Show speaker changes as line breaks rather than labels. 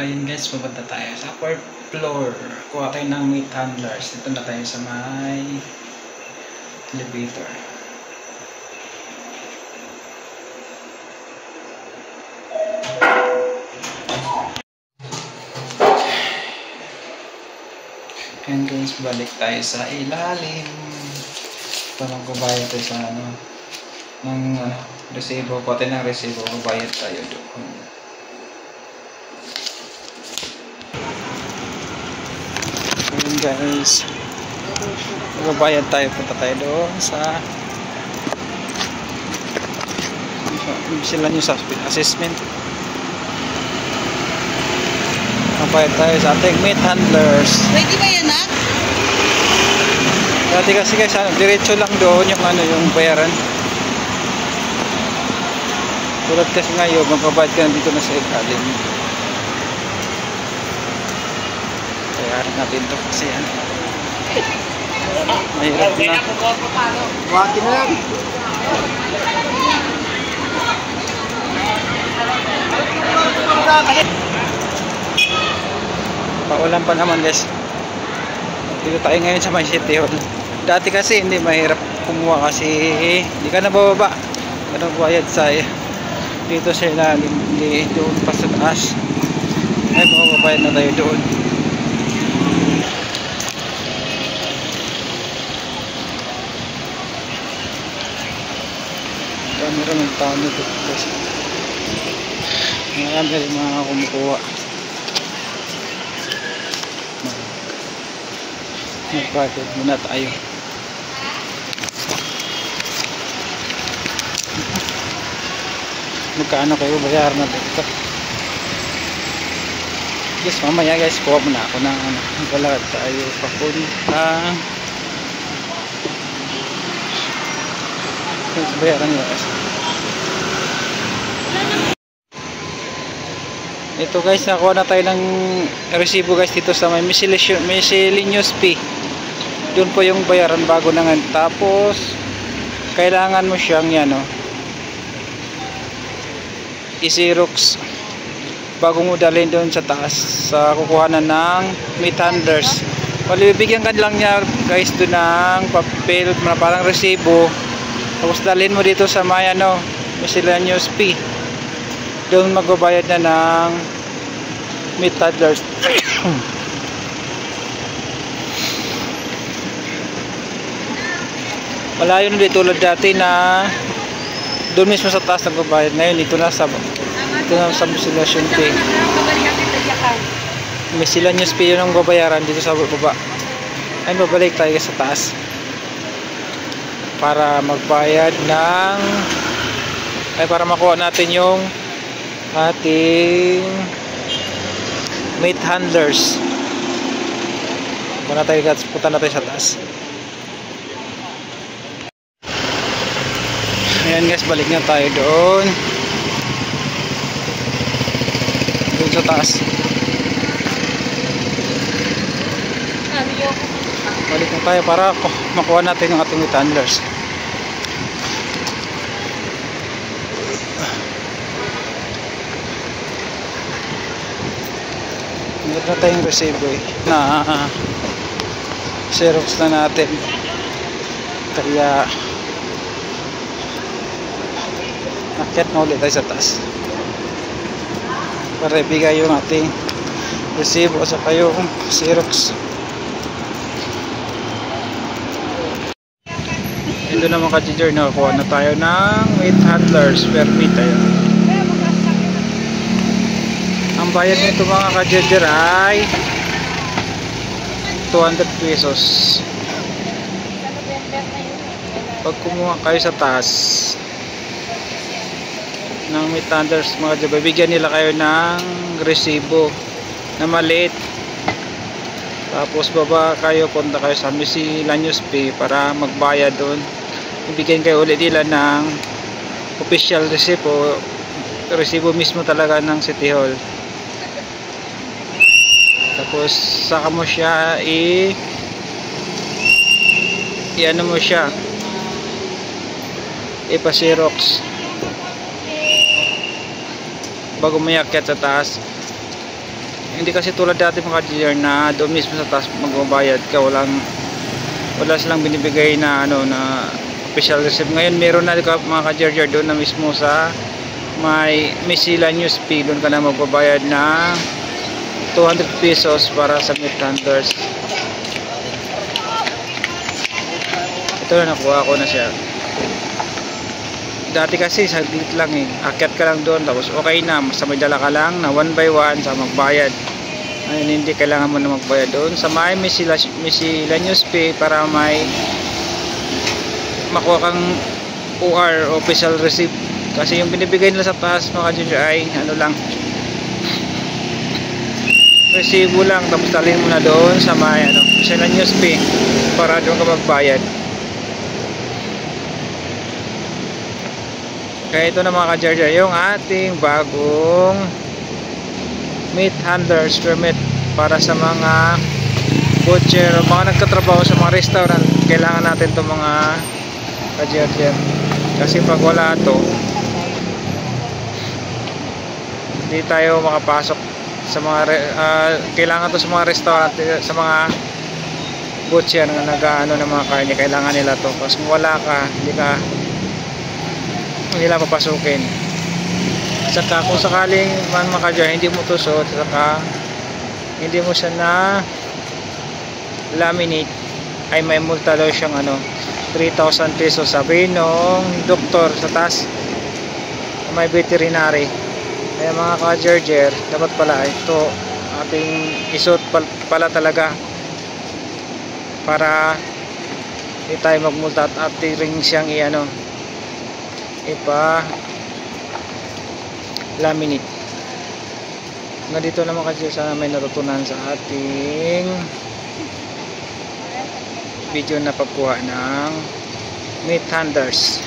Ayun guys, pupunta tayo sa 4th floor. Kuha tayo ng meat handlers. Dito na tayo sa may elevator. Ayun guys, balik tayo sa ilalim. Ito magbabayad tayo sa ng resibo. Kuha tayo ng resibo. Magbayad tayo doon. Ayun guys, magbabayad tayo, punta tayo doon sa sila nyo sa assessment. Magbabayad tayo sa ating meat handlers.
Pwede ba yan, ha?
Dati kasi guys, diretso lang doon yung bayaran. Tulad kasi ngayon, magbabayad ka na dito na sa ilalim. Bayaran natin ito kasi yan. Mahirap na. Buhatin na lang. Paulan pa naman guys. Dito tayo ngayon sa may City Hall. Dati kasi hindi mahirap kumuha kasi hindi ka na bababa. Anong bayad sa dito sa ilalim, hindi doon pa sa taas. Ay mababayad na tayo doon. Meron ng tao nito kasi marami rin mga kumukuha. Magbayad muna tayo. Magkano kayo bayaran natin ito? Yes, mamaya guys, kuha muna ako ng magbalakad tayo papunta. Bayaran nyo guys. Ito guys, nakuha na tayo ng resibo guys dito sa may miscellaneous fee. Doon po yung bayaran bago na nga. Tapos kailangan mo siyang yan i-xerox bago mo dalhin doon sa taas sa kukuhanan ng meat handlers. Bibigyan ka lang niya guys doon ng papel na parang resibo. Tapos dalhin mo dito sa may miscellaneous fee. Doon magbabayad na ng meat handlers. Wala yun dito tulad dati na doon mismo sa taas nagbabayad. Ngayon ito na sa miscellaneous fee. Miscellaneous fee yun ang babayaran dito sa baba. Ay babalik tayo sa taas para magbayad ng para makuha natin yung ating meat handlers. Punta natin sa taas. Ayan guys, balik na tayo doon sa taas. Balik na tayo para makuha natin yung ating meat handlers. Meron na tayong resibo na xerox na natin. Kaya akyat na ulit tayo sa taas para ibigay yung ating resibo sa kayong xerox. Ito naman ka-teacher, nakakuha na tayo ng meat handlers per meat tayo. Ang bayad nito mga ka-teacher ay 200 pesos. Pag kumuha kayo sa taas ng meat handlers mga dyan, bibigyan nila kayo ng resibo na maliit. Tapos baba kayo, punta kayo sa miscellaneous fee para magbayad doon. Ibigyan kayo ulit nila ng official resibo mismo talaga ng City Hall. Tapos saka mo siya i-ano mo siya, ipa-xerox bago may akyat sa taas. hindi kasi tulad dati mga ka-JR na doon mismo sa taas magbabayad ka, wala silang binibigay na ano na official receipt. Ngayon meron na mga ka-JR doon na mismo sa may miscellaneous fee, doon ka na magbabayad na 200 pesos para sa meat handlers. Ito na, nakuha ko na siya. Dati kasi saglit lang akyat ka lang doon tapos okay na, basta may dala ka lang na 1 by 1 sa magbayad. Ayun, hindi kailangan mo na magbayad doon sa may miscellaneous fee para may makuha kang OR, official receipt. Kasi yung binibigay nila sa taas mga ka-JR ay ano lang, resibo lang, tapos talhin mo na doon sa may ano, miscellaneous fee para doon ka magbayad. Kaya ito na mga ka-JR yung ating bagong meat handlers permit para sa mga butcher o mga nagtatrabaho sa mga restaurant. Kailangan natin itong mga ka-JR kasi pag wala ito hindi tayo makapasok sa mga kailangan to sa mga restaurant, sa mga butcher na nag-ano ng mga karne. Kailangan nila to kasi kung wala ka hindi nila papasukin. Saka kung sakaling man mga ka-JR hindi mo to suot, saka hindi mo siya na laminate, ay may multa daw siyang ano 3,000 pesos sabi nung doktor sa taas, may veterinary. Kaya mga ka-JR dapat pala ito ating isuot pala talaga para hindi tayo magmulta at ating siyang ipa laminate. Hanggang dito naman kasi sana may natutunan sa ating video na pagkuha ng meat handlers.